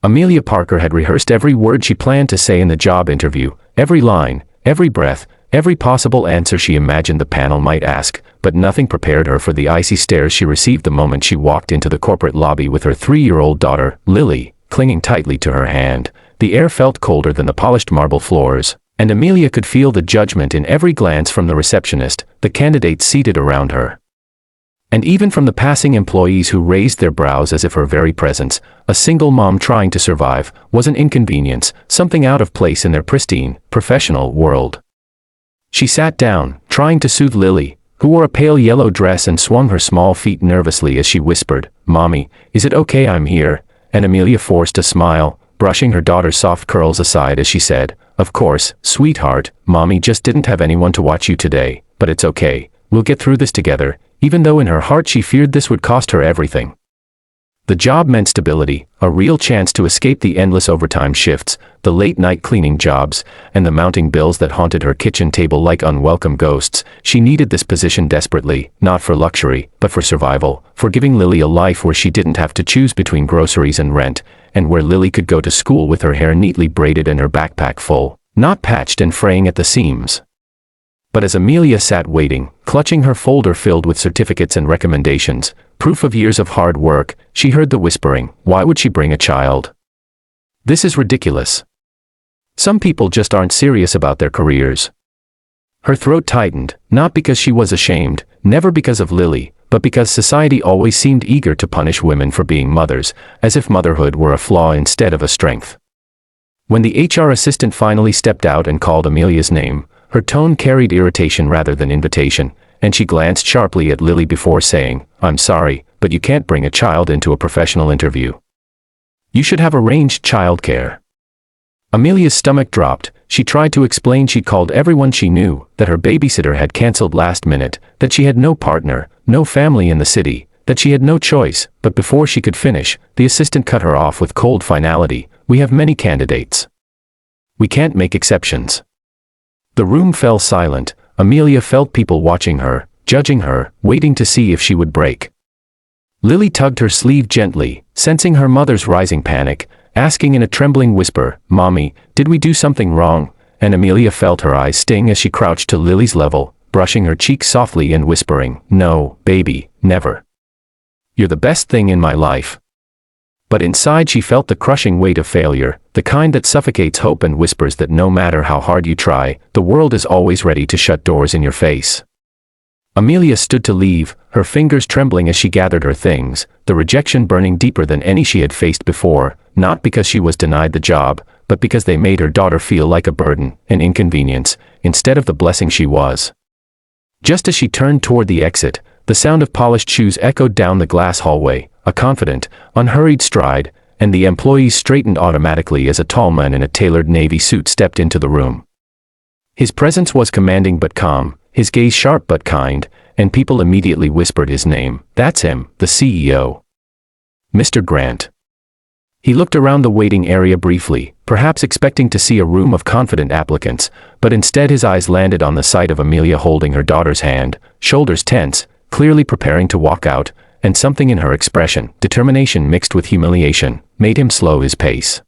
Amelia Parker had rehearsed every word she planned to say in the job interview, every line, every breath, every possible answer she imagined the panel might ask, but nothing prepared her for the icy stares she received the moment she walked into the corporate lobby with her 3-year-old daughter, Lily, clinging tightly to her hand. The air felt colder than the polished marble floors, and Amelia could feel the judgment in every glance from the receptionist, the candidates seated around her, and even from the passing employees who raised their brows as if her very presence, a single mom trying to survive, was an inconvenience, something out of place in their pristine, professional world. She sat down, trying to soothe Lily, who wore a pale yellow dress and swung her small feet nervously as she whispered, "Mommy, is it okay I'm here?" And Amelia forced a smile, brushing her daughter's soft curls aside as she said, "Of course, sweetheart, Mommy just didn't have anyone to watch you today, but it's okay, we'll get through this together," even though in her heart she feared this would cost her everything. The job meant stability, a real chance to escape the endless overtime shifts, the late-night cleaning jobs, and the mounting bills that haunted her kitchen table like unwelcome ghosts. She needed this position desperately, not for luxury, but for survival, for giving Lily a life where she didn't have to choose between groceries and rent, and where Lily could go to school with her hair neatly braided and her backpack full, not patched and fraying at the seams. But as Amelia sat waiting, clutching her folder filled with certificates and recommendations, proof of years of hard work, she heard the whispering, "Why would she bring a child? This is ridiculous. Some people just aren't serious about their careers." Her throat tightened, not because she was ashamed, never because of Lily, but because society always seemed eager to punish women for being mothers, as if motherhood were a flaw instead of a strength. When the HR assistant finally stepped out and called Amelia's name, her tone carried irritation rather than invitation, and she glanced sharply at Lily before saying, "I'm sorry, but you can't bring a child into a professional interview. You should have arranged childcare." Amelia's stomach dropped. She tried to explain she'd called everyone she knew, that her babysitter had canceled last minute, that she had no partner, no family in the city, that she had no choice, but before she could finish, the assistant cut her off with cold finality, "We have many candidates. We can't make exceptions." The room fell silent. Amelia felt people watching her, judging her, waiting to see if she would break. Lily tugged her sleeve gently, sensing her mother's rising panic, asking in a trembling whisper, "Mommy, did we do something wrong?" And Amelia felt her eyes sting as she crouched to Lily's level, brushing her cheek softly and whispering, "No, baby, never. You're the best thing in my life." But inside she felt the crushing weight of failure, the kind that suffocates hope and whispers that no matter how hard you try, the world is always ready to shut doors in your face. Amelia stood to leave, her fingers trembling as she gathered her things, the rejection burning deeper than any she had faced before, not because she was denied the job, but because they made her daughter feel like a burden, an inconvenience, instead of the blessing she was. Just as she turned toward the exit, the sound of polished shoes echoed down the glass hallway, a confident, unhurried stride, and the employees straightened automatically as a tall man in a tailored navy suit stepped into the room. His presence was commanding but calm, his gaze sharp but kind, and people immediately whispered his name. "That's him, the CEO. Mr. Grant." He looked around the waiting area briefly, perhaps expecting to see a room of confident applicants, but instead his eyes landed on the sight of Amelia holding her daughter's hand, shoulders tense, clearly preparing to walk out, and something in her expression, determination mixed with humiliation, made him slow his pace.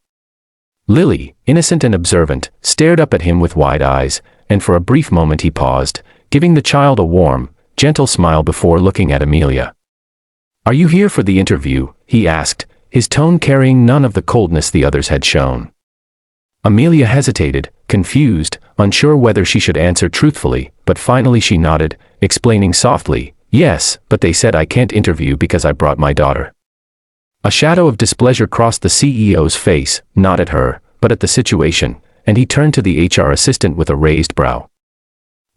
Lily, innocent and observant, stared up at him with wide eyes, and for a brief moment he paused, giving the child a warm, gentle smile before looking at Amelia. "Are you here for the interview?" he asked, his tone carrying none of the coldness the others had shown. Amelia hesitated, confused, unsure whether she should answer truthfully, but finally she nodded, explaining softly, "Yes, but they said I can't interview because I brought my daughter." A shadow of displeasure crossed the CEO's face, not at her, but at the situation, and he turned to the HR assistant with a raised brow.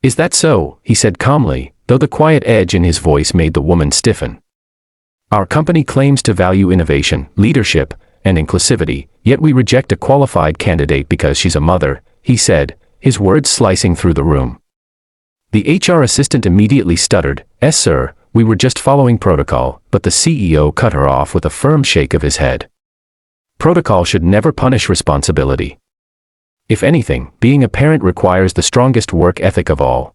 "Is that so?" he said calmly, though the quiet edge in his voice made the woman stiffen. "Our company claims to value innovation, leadership, and inclusivity, yet we reject a qualified candidate because she's a mother," he said, his words slicing through the room. The HR assistant immediately stuttered, "Yes, sir, we were just following protocol," but the CEO cut her off with a firm shake of his head. Protocol should never punish responsibility. If anything, being a parent requires the strongest work ethic of all.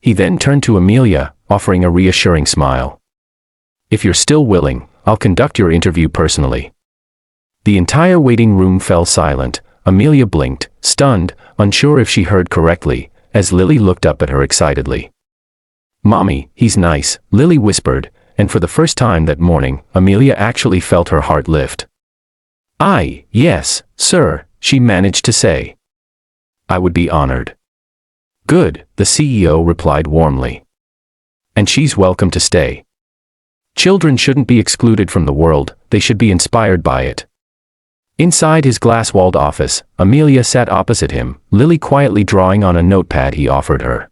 He then turned to Amelia, offering a reassuring smile. "If you're still willing, I'll conduct your interview personally." The entire waiting room fell silent. Amelia blinked, stunned, unsure if she heard correctly, as Lily looked up at her excitedly. "Mommy, he's nice," Lily whispered, and for the first time that morning, Amelia actually felt her heart lift. "Yes, sir," she managed to say. "I would be honored." "Good," the CEO replied warmly. "And she's welcome to stay. Children shouldn't be excluded from the world, they should be inspired by it." Inside his glass-walled office, Amelia sat opposite him, Lily quietly drawing on a notepad he offered her.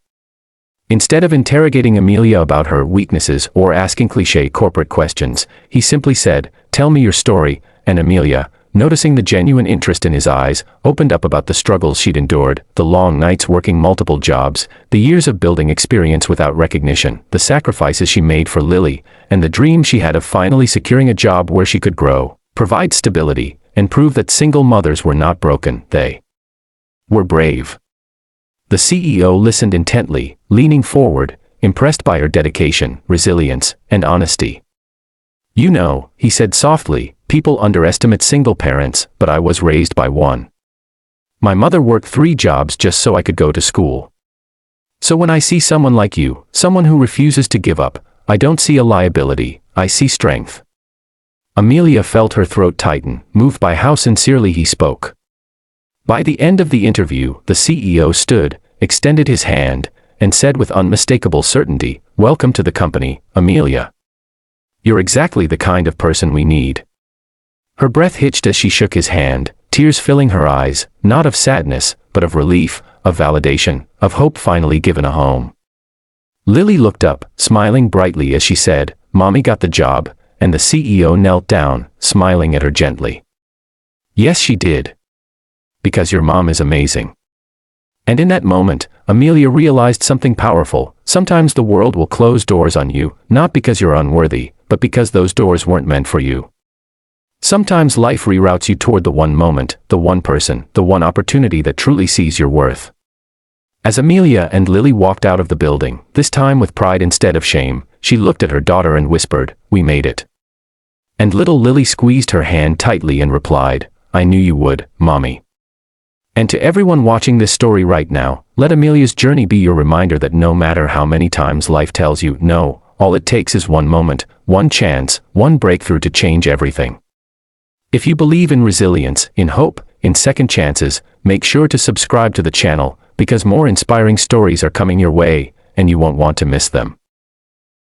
Instead of interrogating Amelia about her weaknesses or asking cliché corporate questions, he simply said, "Tell me your story," and Amelia, noticing the genuine interest in his eyes, opened up about the struggles she'd endured, the long nights working multiple jobs, the years of building experience without recognition, the sacrifices she made for Lily, and the dream she had of finally securing a job where she could grow, provide stability, and prove that single mothers were not broken, they were brave. The CEO listened intently, leaning forward, impressed by her dedication, resilience, and honesty. "You know," he said softly, "people underestimate single parents, but I was raised by one. My mother worked 3 jobs just so I could go to school. So when I see someone like you, someone who refuses to give up, I don't see a liability, I see strength." Amelia felt her throat tighten, moved by how sincerely he spoke. By the end of the interview, the CEO stood, extended his hand, and said with unmistakable certainty, "Welcome to the company, Amelia. You're exactly the kind of person we need." Her breath hitched as she shook his hand, tears filling her eyes, not of sadness, but of relief, of validation, of hope finally given a home. Lily looked up, smiling brightly as she said, "Mommy got the job," and the CEO knelt down, smiling at her gently. "Yes, she did. Because your mom is amazing." And in that moment, Amelia realized something powerful. Sometimes the world will close doors on you, not because you're unworthy, but because those doors weren't meant for you. Sometimes life reroutes you toward the one moment, the one person, the one opportunity that truly sees your worth. As Amelia and Lily walked out of the building, this time with pride instead of shame, she looked at her daughter and whispered, "We made it." And little Lily squeezed her hand tightly and replied, "I knew you would, Mommy." And to everyone watching this story right now, let Amelia's journey be your reminder that no matter how many times life tells you no, all it takes is one moment, one chance, one breakthrough to change everything. If you believe in resilience, in hope, in second chances, make sure to subscribe to the channel, because more inspiring stories are coming your way, and you won't want to miss them.